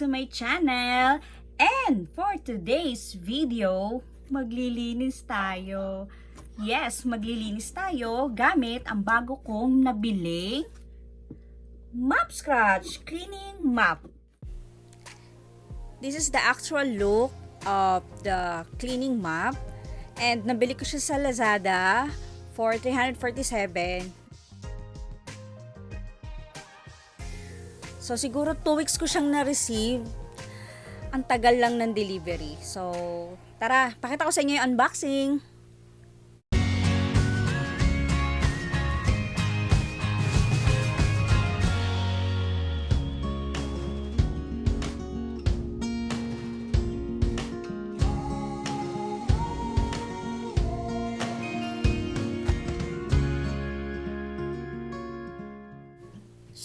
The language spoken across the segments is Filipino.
to my channel. And for today's video, maglilinis tayo. Yes, maglilinis tayo gamit ang bago kong nabili Mop Scratch Cleaning Mop. This is the actual look of the cleaning mop. And nabili ko siya sa Lazada for 347. So, siguro 2 weeks ko siyang na-receive. Ang tagal lang ng delivery. So, tara, pakita ko sa inyo yung unboxing.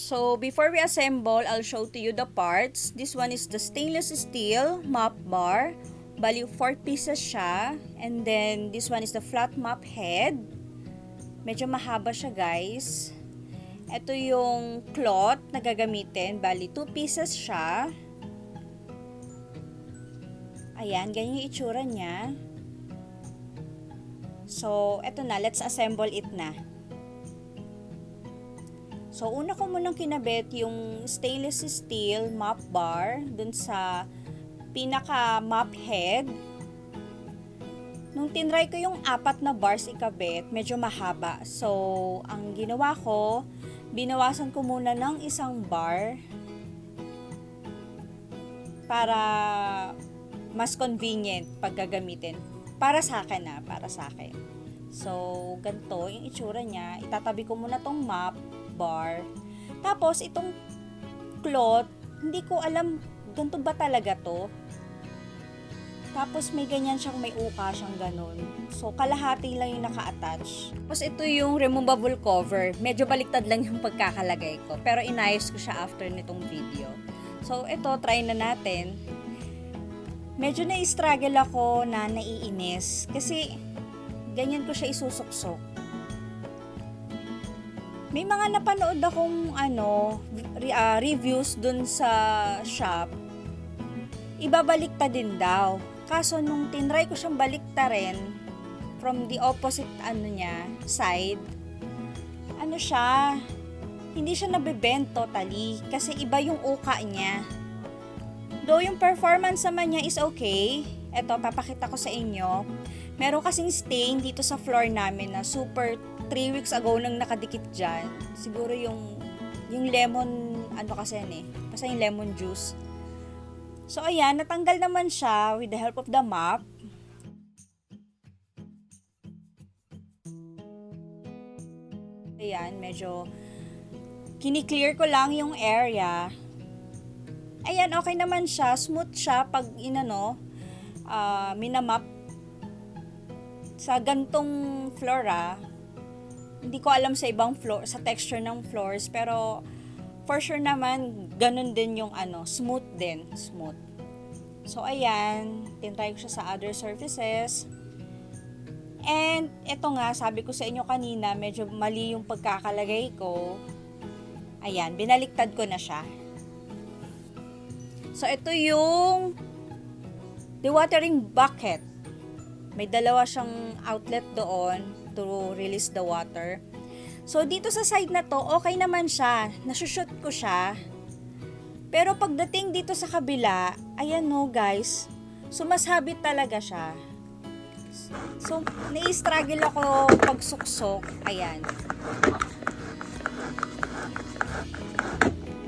So, before we assemble, I'll show to you the parts. This one is the stainless steel mop bar. Bali, 4 pieces siya. And then, this one is the flat mop head. Medyo mahaba siya, guys. Ito yung cloth na gagamitin. Bali, 2 pieces siya. Ayan, ganyan yung itsura niya. So, eto na. Let's assemble it na. So, una ko munang kinabit yung stainless steel mop bar dun sa pinaka mop head. Nung tinry ko yung 4 na bars ikabit, medyo mahaba. So, ang ginawa ko, binawasan ko muna ng 1 bar para mas convenient pag gagamitin. Para sa akin para sa akin. So, ganito yung itsura niya. Itatabi ko muna tong mop bar. Tapos, itong cloth, hindi ko alam, ganito ba talaga to? Tapos, may ganyan siyang, may uka siyang ganun. So, kalahati lang yung naka-attach. Tapos, ito yung removable cover. Medyo baliktad lang yung pagkakalagay ko. Pero, inayos ko siya after nitong video. So, ito, try na natin. Medyo na-struggle ako na naiinis. Kasi, ganyan ko siya isusuksok. May mga napanood akong reviews dun sa shop. Ibabaliktad din daw. Kaso nung tinry ko siyang baliktarin from the opposite side, hindi siya nabebend totally kasi iba yung uka niya. Though yung performance naman niya is okay. Eto, papakita ko sa inyo. Meron kasing stain dito sa floor namin na super 3 weeks ago nang nakadikit dyan. Siguro yung lemon, kasi basta yung lemon juice. So, ayan, natanggal naman siya with the help of the mop. Ayan, medyo kini-clear ko lang yung area. Ayan, okay naman siya. Smooth siya pag minamap sa gantong floor. Hindi ko alam sa ibang floor, sa texture ng floors, pero for sure naman, ganun din yung smooth din. Smooth. So, ayan, tinry ko siya sa other surfaces. And, eto nga, sabi ko sa inyo kanina, medyo mali yung pagkakalagay ko. Ayan, binaliktad ko na siya. So, ito yung dewatering bucket. May dalawa siyang outlet doon to release the water. So, dito sa side na to, okay naman siya. Nasushoot ko siya. Pero pagdating dito sa kabila, ayan guys, sumasabit talaga siya. So, nai-struggle ako pagsuksok. Ayan.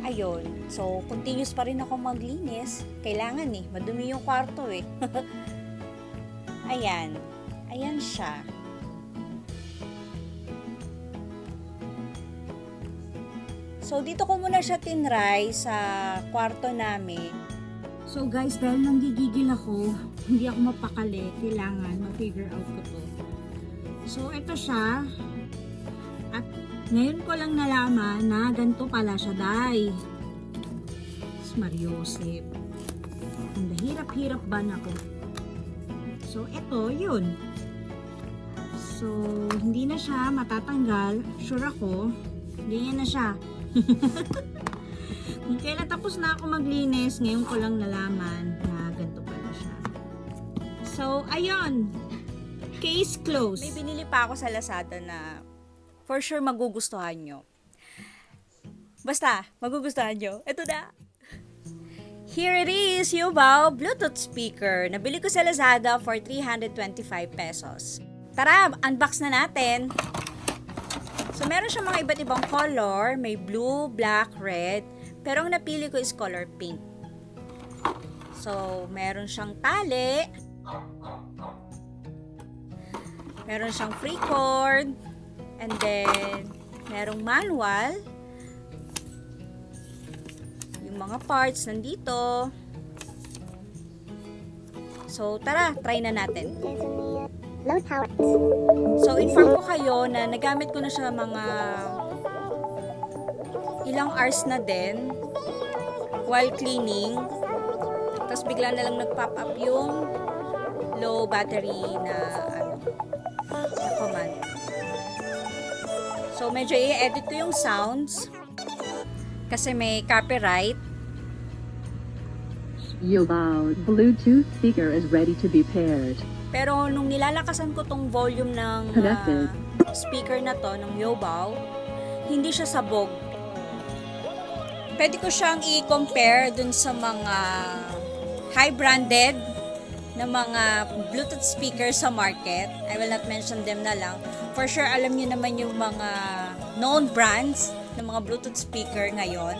Ayun. So, continuous pa rin ako maglinis. Kailangan madumi yung kwarto Ayan. Ayan siya. So, dito ko muna siya tinry sa kwarto namin. So, guys, dahil nanggigigil ako, hindi ako mapakali, kailangan ma-figure out ko to. So, ito siya. At ngayon ko lang nalaman na ganito pala siya, day. Mariosep. Ang hirap-hirap ba na ako? So, ito, yun. So, hindi na siya matatanggal. Sure ako. Ganyan na siya. Kung kailan tapos na ako maglinis, ngayon ko lang nalaman na ganito pala siya. So, ayun. Case closed. May binili pa ako sa Lazada na for sure magugustuhan nyo. Basta, magugustuhan nyo. Ito na. Here it is, Youbao Bluetooth speaker. Nabili ko sa Lazada for 325 pesos. Tara, unbox na natin. So, meron siyang mga iba't ibang color. May blue, black, red. Pero ang napili ko is color pink. So, meron siyang tali. Meron siyang free cord. And then, merong manual. Yung mga parts nandito. So, tara, try na natin. Low power. So, inform ko kayo na nagamit ko na siya mga ilang hours na din while cleaning. Tapos bigla na lang nag-pop up yung low battery na command. So, medyo i-edit ko yung sounds kasi may copyright. Youbao Bluetooth speaker is ready to be paired. Pero nung nilalakasan ko tong volume ng Connected. speaker na to, ng Youbao, hindi siya sabog. Pwede ko siyang i-compare dun sa mga high-branded na mga Bluetooth speakers sa market. I will not mention them na lang. For sure, alam niyo naman yung mga known brands ng mga Bluetooth speaker ngayon.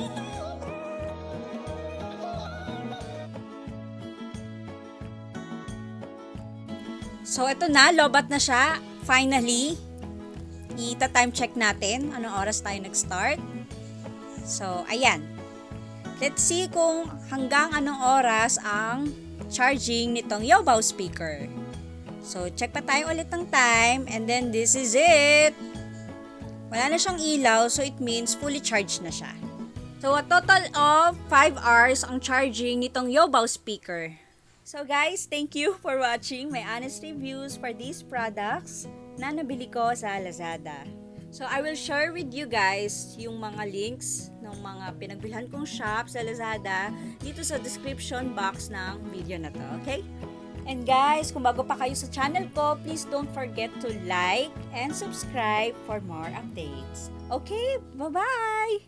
So, ito na. Lobat na siya. Finally. Ita-time check natin. Anong oras tayo nag-start. So, ayan. Let's see kung hanggang anong oras ang charging nitong Youbao speaker. So, check pa tayo ulit ng time. And then, this is it. Wala na siyang ilaw. So, it means fully charged na siya. So, a total of 5 hours ang charging nitong Youbao speaker. So guys, thank you for watching my honest reviews for these products na nabili ko sa Lazada. So I will share with you guys yung mga links ng mga pinagbilhan kong shop sa Lazada dito sa description box ng video na to, okay? And guys, kung bago pa kayo sa channel ko, please don't forget to like and subscribe for more updates. Okay, bye-bye!